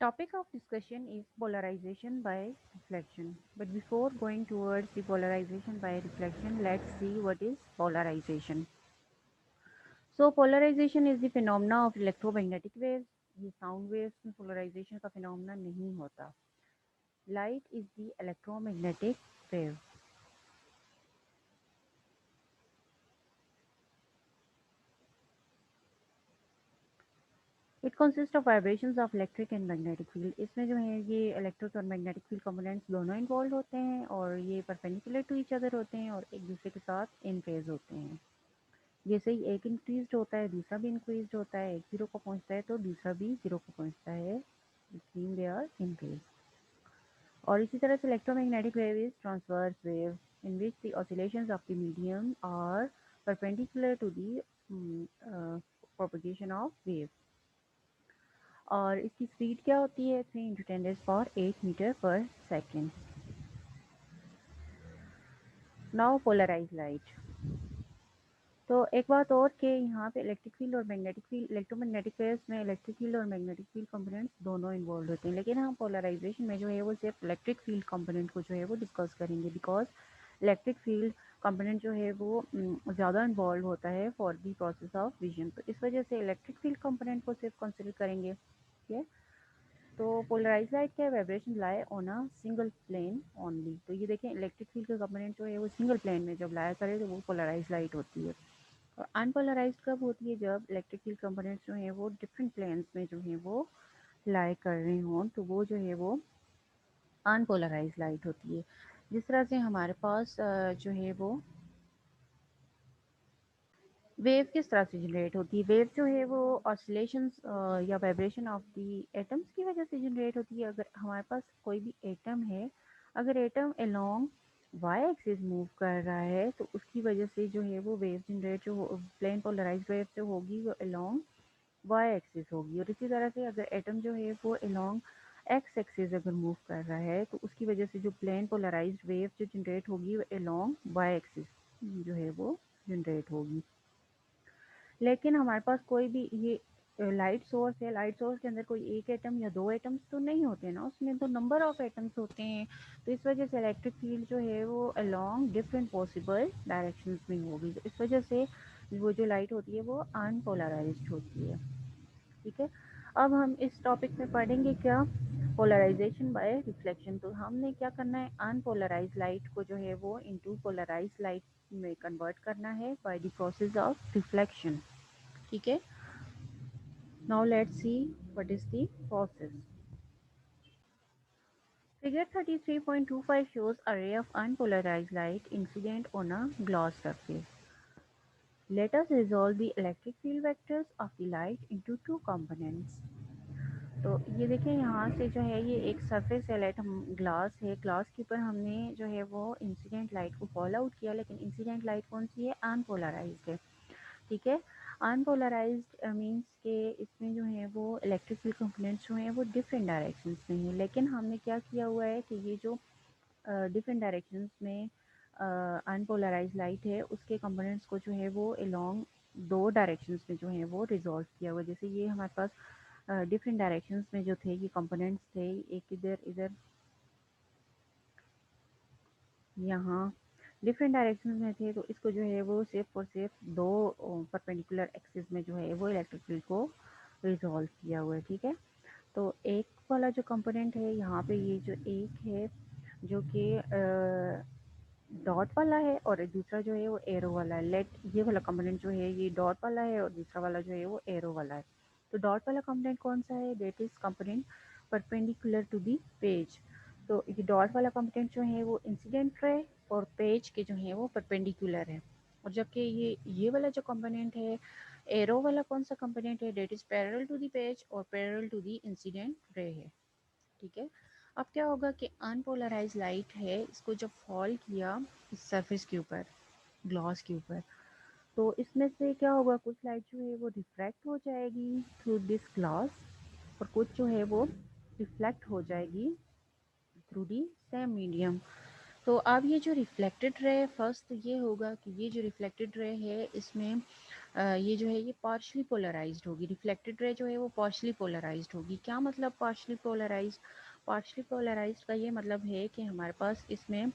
Topic of discussion is polarization by reflection. But before going towards the polarization by reflection, let's see what is polarization. So polarization is the phenomena of electromagnetic waves. ये sound waves में polarisation का phenomena नहीं होता. Light is the electromagnetic wave. It consists of vibrations of electric and magnetic field. इसमें जो है ये electric और मैग्नेटिक फील्ड कंपोनेंट्स दोनों इन्वॉल्व होते हैं और ये परपेंडिकुलर टू ईच अदर होते हैं और एक दूसरे के साथ इन फेज होते हैं. जैसे ही एक इंक्रीज होता है दूसरा भी इंक्रीज होता है, एक जीरो को पहुंचता है तो दूसरा भी जीरो को पहुंचता है. Between they are in phase. और इसी तरह से electromagnetic wave is transverse wave in which the oscillations of the medium are perpendicular to the propagation of wave. और इसकी स्पीड क्या होती है 3 × 10⁻8 मीटर पर सेकेंड. Now polarise light. तो एक बात और कि यहाँ पे इलेक्ट्रिक फील्ड और मैग्नेटिक फील्ड, इलेक्ट्रोमैग्नेटिक वेव्स में इलेक्ट्रिक फील्ड और मैग्नेटिक फील्ड कंपोनेंट्स दोनों इन्वॉल्व होते हैं, लेकिन हम पोलराइजेशन में जो है वो सिर्फ इलेक्ट्रिक फील्ड कंपोनेंट को जो है वो डिस्कस करेंगे, बिकॉज इलेक्ट्रिक फील्ड कंपोनेंट जो है वो ज़्यादा इन्वॉल्व होता है for the process of vision. तो इस वजह से इलेक्ट्रिक फील्ड कंपोनेंट को सिर्फ कंसिडर करेंगे. ठीक है. तो पोलराइज लाइट क्या है, vibration lie on a single plane only. तो ये देखें इलेक्ट्रिक फील्ड का कंपोनेंट जो है वो सिंगल प्लेन में जब लाया करे तो वो पोलराइज लाइट होती है. और अनपोलराइज कब होती है, जब इलेक्ट्रिक फील्ड कंपोनेंट्स जो हैं वो डिफरेंट प्लेन्स में जो है वो लाई कर रहे हों, तो वो जो है वो अनपोलराइज लाइट होती है. जिस तरह से हमारे पास जो है वो वेव किस तरह से जनरेट होती है. वेव जो है वो ऑसिलेशंस या वाइब्रेशन ऑफ दी एटम्स की वजह से जनरेट होती है. अगर हमारे पास कोई भी एटम है, अगर atom along Y axis move कर रहा है तो उसकी वजह से जो है वो वेव जनरेट जो प्लेन पोलराइज वेव जो होगी वो अलोंग वाई एक्सिस होगी. और इसी तरह से अगर एटम जो है वो अलोंग एक्स एक्सिस अगर मूव कर रहा है तो उसकी वजह से जो प्लेन पोलराइज वेव जो जनरेट होगी वो अलोंग वाई एक्सिस जो है वो जनरेट होगी. लेकिन हमारे पास कोई भी ये लाइट सोर्स है, लाइट सोर्स के अंदर कोई एक एटम या दो एटम्स तो नहीं होते ना, उसमें तो नंबर ऑफ एटम्स होते हैं. तो इस वजह से इलेक्ट्रिक फील्ड जो है वो अलोंग डिफरेंट पॉसिबल डायरेक्शंस में होगी. तो इस वजह से वो जो लाइट होती है वो अनपोलराइज्ड होती है. ठीक है. अब हम इस टॉपिक में पढ़ेंगे क्या, पोलराइजेशन बाय रिफ्लेक्शन. तो हमने क्या करना है, अनपोलराइज लाइट को जो है वो इनटू पोलराइज लाइट में कन्वर्ट करना है by the process of reflection. ठीक है. Now let's see what is the process. Figure 33.25 shows a ray of unpolarized light incident on a glass surface. Let us resolve the electric field vectors of the light into two components. तो ये देखिए यहाँ से जो है ये एक surface है, लाइट हम ग्लास है, ग्लास के ऊपर हमने जो है वो इंसिडेंट लाइट को फॉल आउट किया, लेकिन इंसिडेंट लाइट कौन सी है, अनपोलराइज्ड है. ठीक है. अनपोलराइज्ड मींस के इसमें जो है वो इलेक्ट्रिक फील्ड कंपोनेंट्स जो हैं वो डिफरेंट डायरेक्शंस में हैं, लेकिन हमने क्या किया हुआ है कि ये जो डिफरेंट डायरेक्शंस में अनपोलराइज लाइट है उसके कंपोनेंट्स को जो है वो अलोंग दो डायरेक्शंस में जो है वो रिजॉल्व किया हुआ. जैसे ये हमारे पास डिफरेंट डायरेक्शंस में जो थे ये कंपोनेंट्स थे, एक इधर इधर यहाँ डिफरेंट डायरेक्शंस में थे, तो इसको जो है वो सिर्फ और सिर्फ दो परपेंडिकुलर एक्सिस में जो है वो इलेक्ट्रिक फील्ड को रिजॉल्व किया हुआ है. ठीक है. तो एक वाला जो कंपोनेंट है यहाँ पे, ये जो एक है जो कि डॉट वाला है और दूसरा जो है वो एरो वाला है. लेट ये वाला कंपोनेंट जो है ये डॉट वाला है और दूसरा वाला जो है वो एरो वाला है. तो डॉट वाला कंपोनेंट कौन सा है, that is component perpendicular to the page. तो ये डॉट वाला कंपोनेंट जो है वो इंसिडेंट रे और पेज के जो है वो परपेंडिकुलर है. और जबकि ये वाला जो कंपोनेंट है, एरो वाला कौन सा कंपोनेंट है, that is parallel to the page और parallel to the incident ray है. ठीक है. अब क्या होगा कि अनपोलराइज लाइट है, इसको जब फॉल किया इस सरफेस के ऊपर, ग्लास के ऊपर, तो इसमें से क्या होगा, कुछ लाइट जो है वो रिफ्रैक्ट हो जाएगी थ्रू दिस ग्लास और कुछ जो है वो रिफ्लेक्ट हो जाएगी थ्रू दी सेम मीडियम. तो अब ये जो रिफ्लेक्टेड रे, फर्स्ट ये होगा कि ये जो रिफ्लेक्टेड रे है इसमें ये जो है ये पार्शली पोलराइज्ड होगी। रिफ्लेक्टेड रे जो है वो पार्शली पोलराइज्ड होगी। क्या मतलब पार्शली पोलराइज्ड? पार्शली पोलराइज्ड का ये मतलब है कि हमारे पास इसमें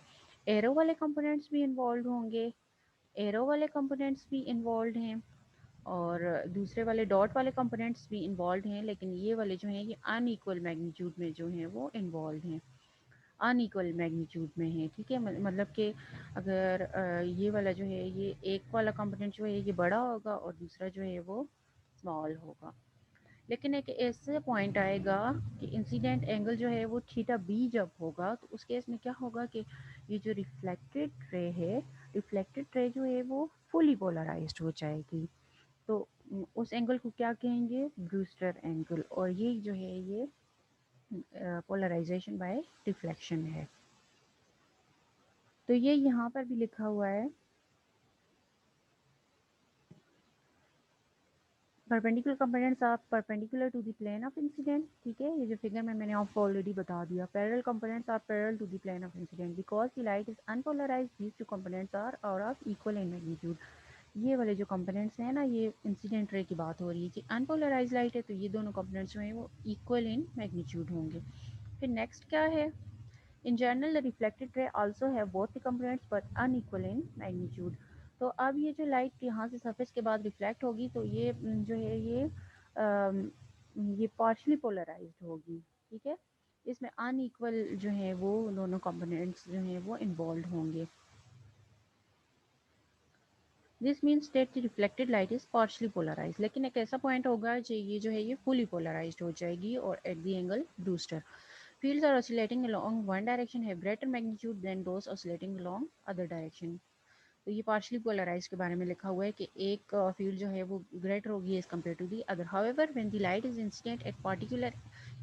एरो वाले कंपोनेंट्स भी इन्वॉल्व होंगे, एरो वाले कंपोनेंट्स भी इन्वॉल्व हैं, और दूसरे वाले डॉट वाले कंपोनेंट्स भी इन्वॉल्व हैं, लेकिन ये वाले जो हैं ये अनइक्वल मैग्नीट्यूड में जो हैं वो इन्वॉल्व हैं, अनइक्वल मैग्नीट्यूड में है। ठीक है, मतलब कि अगर ये वाला जो है ये एक वाला कंपोनेंट जो है ये बड़ा होगा और दूसरा जो है वो स्मॉल होगा। लेकिन एक ऐसे पॉइंट आएगा कि इंसिडेंट एंगल जो है वो थीटा बी जब होगा, तो उस केस में क्या होगा कि ये जो रिफ्लेक्टेड रे है, रिफ्लेक्टेड रे जो है वो फुली पोलराइज्ड हो जाएगी। तो उस एंगल को क्या कहेंगे? Brewster angle. और ये जो है ये पोलराइजेशन बाय रिफ्लेक्शन है। तो ये यहाँ पर भी लिखा हुआ है, perpendicular components are perpendicular to the plane of incident. ठीक है, ये जो फिगर में मैंने आपको ऑलरेडी बता दिया। Parallel components are parallel to the plane of incident because the light is unpolarized, these two components are of equal in magnitude. ये वाले जो कंपोनेंट्स हैं ना, ये इंसिडेंट रे की बात हो रही है कि अनपोलराइज लाइट है, तो ये दोनों कंपोनेंट्स जो हैं वो इक्वल इन मैग्नीट्यूड होंगे। फिर नेक्स्ट क्या है? In general, the reflected ray also have both the components but unequal in magnitude. तो अब ये जो लाइट यहाँ से सरफेस के बाद रिफ्लेक्ट होगी, तो ये जो है ये पार्शली पोलराइज्ड होगी। ठीक है, इसमें अनइक्वल जो है वो दोनों कंपोनेंट्स जो हैं वो इन्वॉल्व होंगे। This means that the reflected light is partially polarize. लेकिन एक ऐसा पॉइंट होगा जो ये जो है ये फुली पोलराइज्ड हो जाएगी और eight the angle Brewster. Fields are oscillating along one direction have greater magnitude than those oscillating along other direction. तो ये पार्शली पोलराइज के बारे में लिखा हुआ है कि एक फील्ड जो है वो ग्रेटर होगी as compare to the other. However when the light is incident at particular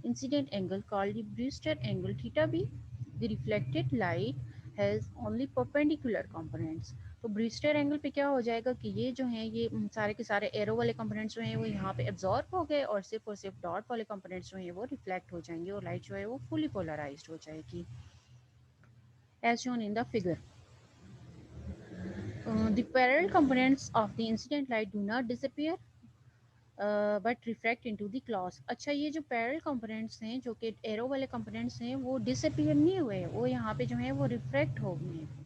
incident angle called the Brewster angle theta B, the reflected light has only perpendicular components. तो ब्रूस्टर एंगल पे क्या हो जाएगा कि ये जो है ये सारे के सारे एरो वाले कंपोनेंट्स जो हैं वो यहाँ पे एब्जॉर्ब हो गए और सिर्फ डॉट वाले कंपोनेंट्स जो हैं वो रिफ्लेक्ट हो जाएंगे और लाइट जो है वो फुली पोलराइज्ड हो जाएगी as shown in the figure. The parallel components of the incident light do not disappear but refract into the glass. अच्छा, ये जो पैरेलल कंपोनेंट्स हैं जो कि एरो वाले कंपोनेंट्स हैं वो डिसअपियर नहीं हुए, वो यहाँ पे जो है वो रिफ्रैक्ट हो गए हैं।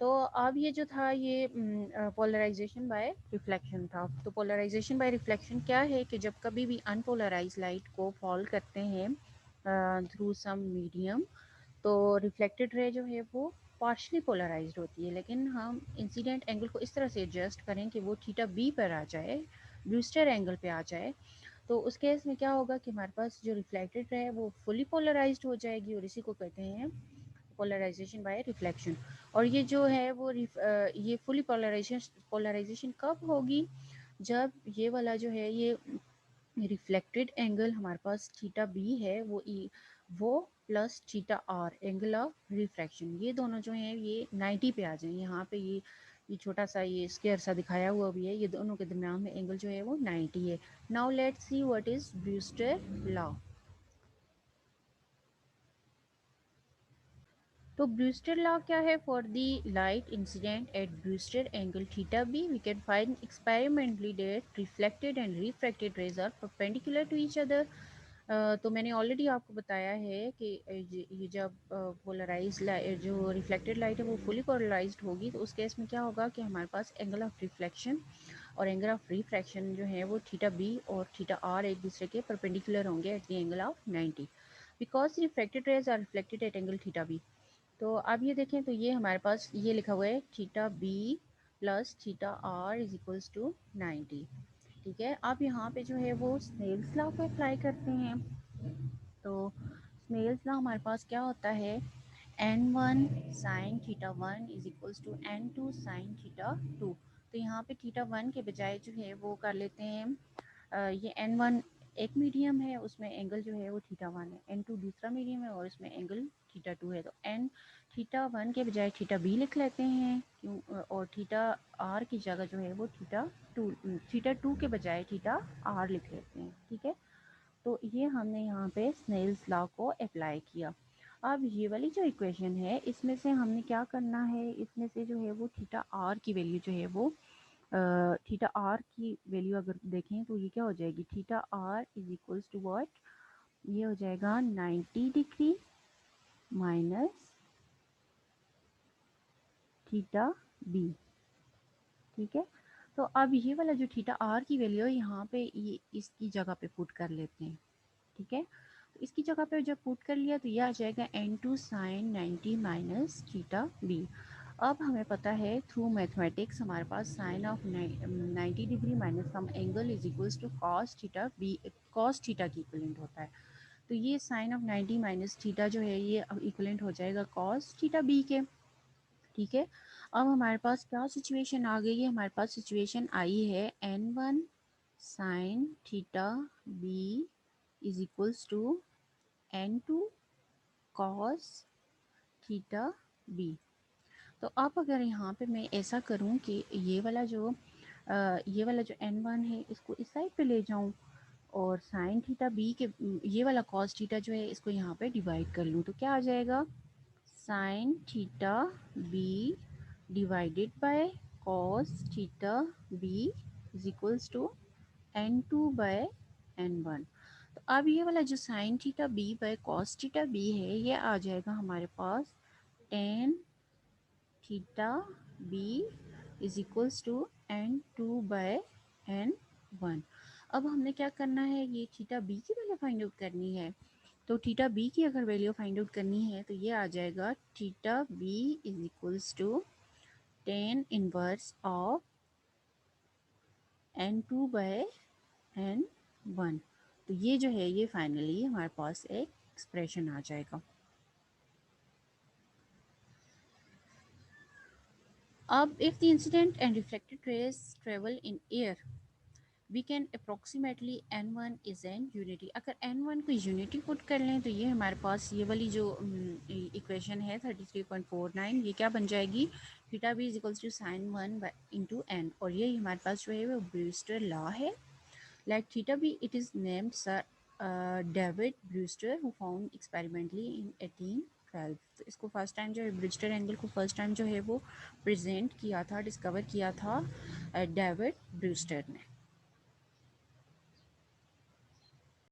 तो अब ये जो था ये पोलराइजेशन बाय रिफ्लेक्शन था। तो पोलराइजेशन बाय रिफ्लेक्शन क्या है कि जब कभी भी अनपोलराइज लाइट को फॉल करते हैं थ्रू सम मीडियम, तो रिफ्लेक्टेड रे जो है वो पार्शली पोलराइज्ड होती है। लेकिन हम इंसिडेंट एंगल को इस तरह से एडजस्ट करें कि वो थीटा बी पर आ जाए, ब्रूस्टर एंगल पे आ जाए, तो उस केस में क्या होगा कि हमारे पास जो रिफ्लेक्टेड रे है वो फुली पोलराइज्ड हो जाएगी और इसी को कहते हैं पोलराइजेशन बाय रिफ्लेक्शन। और ये जो है वो ये फुली पोलराइजेशन कब होगी? जब ये वाला जो है ये रिफ्लेक्टेड एंगल हमारे पास थीटा बी है वो plus theta R angle of refraction, ये दोनों जो हैं ये 90 पे आ जाएं। यहाँ पे ये छोटा सा ये स्क्वायर सा दिखाया हुआ भी है, ये दोनों के दरम्यान में एंगल जो है वो 90 है। Now let's see what is Brewster law. तो ब्रूस्टर लॉ क्या है? For the light incident at Brewster angle theta B we can find experimentally that reflected and refracted rays are perpendicular to each other. तो मैंने already आपको बताया है कि ये जब पोलराइज जो रिफ्लेक्टेड लाइट है वो फुली पोलराइज्ड होगी, तो उस केस में क्या होगा कि हमारे पास एंगल ऑफ रिफ्लेक्शन और एंगल ऑफ रिफ्रैक्शन जो है वो थीटा बी और थीटा आर एक दूसरे के परपेंडिकुलर होंगे at the angle of 90 because reflected rays are reflected at angle theta B. तो अब ये देखें तो ये हमारे पास ये लिखा हुआ है theta B plus theta R is equals to 90। ठीक है, अब यहाँ पे जो है वो स्नेल्स लॉ को अप्लाई करते हैं। तो स्नेल्स लॉ हमारे पास क्या होता है? n1 sine theta one is equals to n2 sine theta two. तो यहाँ पे थीटा वन के बजाय जो है वो कर लेते हैं ये n1 एक मीडियम है, उसमें एंगल जो है वो थीटा वन है, n2 दूसरा मीडियम है और इसमें एंगल थीटा टू है। तो n थीटा वन के बजाय थीटा बी लिख लेते हैं क्यों, और थीटा आर की जगह जो है वो थीटा टू के बजाय थीटा आर लिख लेते हैं। ठीक है, तो ये हमने यहाँ पे स्नेल्स लॉ को अप्लाई किया। अब ये वाली जो इक्वेशन है इसमें से हमने क्या करना है, इसमें से जो है वो थीटा आर की वैल्यू जो है वो थीटा आर की वैल्यू अगर देखें तो ये क्या हो जाएगी, theta R is equals to what, ये हो जाएगा 90 डिग्री माइनस थीटा बी। ठीक है, तो अब ये वाला जो थीटा आर की वैल्यू है यहाँ पे ये इसकी जगह पे पुट कर लेते हैं। ठीक है, तो इसकी जगह पे जब पुट कर लिया तो ये आ जाएगा n2 sign 90 minus theta B. अब हमें पता है थ्रू मैथमेटिक्स हमारे पास sine of 90 degree minus some angle is equals to cos theta B, cos theta की इक्वलेंट होता है। तो ये साइन ऑफ 90 माइनस थीटा जो है ये अब इक्वलेंट हो जाएगा कॉस थीटा बी के। ठीक है, अब हमारे पास क्या सिचुएशन आ गई है, हमारे पास सिचुएशन आई है n1 sine theta B is equals to n2 cos theta B. तो अब अगर यहाँ पे मैं ऐसा करूँ कि ये वाला जो n1 है इसको इस साइड पे ले जाऊँ और साइन थीटा बी के ये वाला कॉस थीटा जो है इसको यहाँ पे डिवाइड कर लूँ, तो क्या आ जाएगा, sine theta B divided by cos theta B is equals to n2 by n1। तो अब ये वाला जो sine theta B by cos theta B है ये आ जाएगा हमारे पास tan theta B is equals to n2 by n1। अब हमने क्या करना है, ये थीटा बी की वैल्यू फाइंड आउट करनी है। तो थीटा बी की अगर वैल्यू फाइंड आउट करनी है तो ये आ जाएगा theta B is equals to tan inverse of n2 by n1। तो ये जो है ये फाइनली हमारे पास एक एक्सप्रेशन आ जाएगा। अब if the incident and reflected rays travel in air we can approximately n1 is an unity. अगर n1 को यूनिटी पुट कर लें तो ये हमारे पास ये वाली जो इक्वेशन है 33.49 ये क्या बन जाएगी, theta B is equals to sine 1 into N, और ये हमारे पास जो है वो ब्रूस्टर लॉ है। Like theta B it is named sir David Brewster who found experimentally in 1812। तो इसको फर्स्ट टाइम जो है ब्रूस्टर एंगल को फर्स्ट टाइम जो है वो प्रेजेंट किया था, डिस्कवर किया था डेविड ब्रूस्टर ने।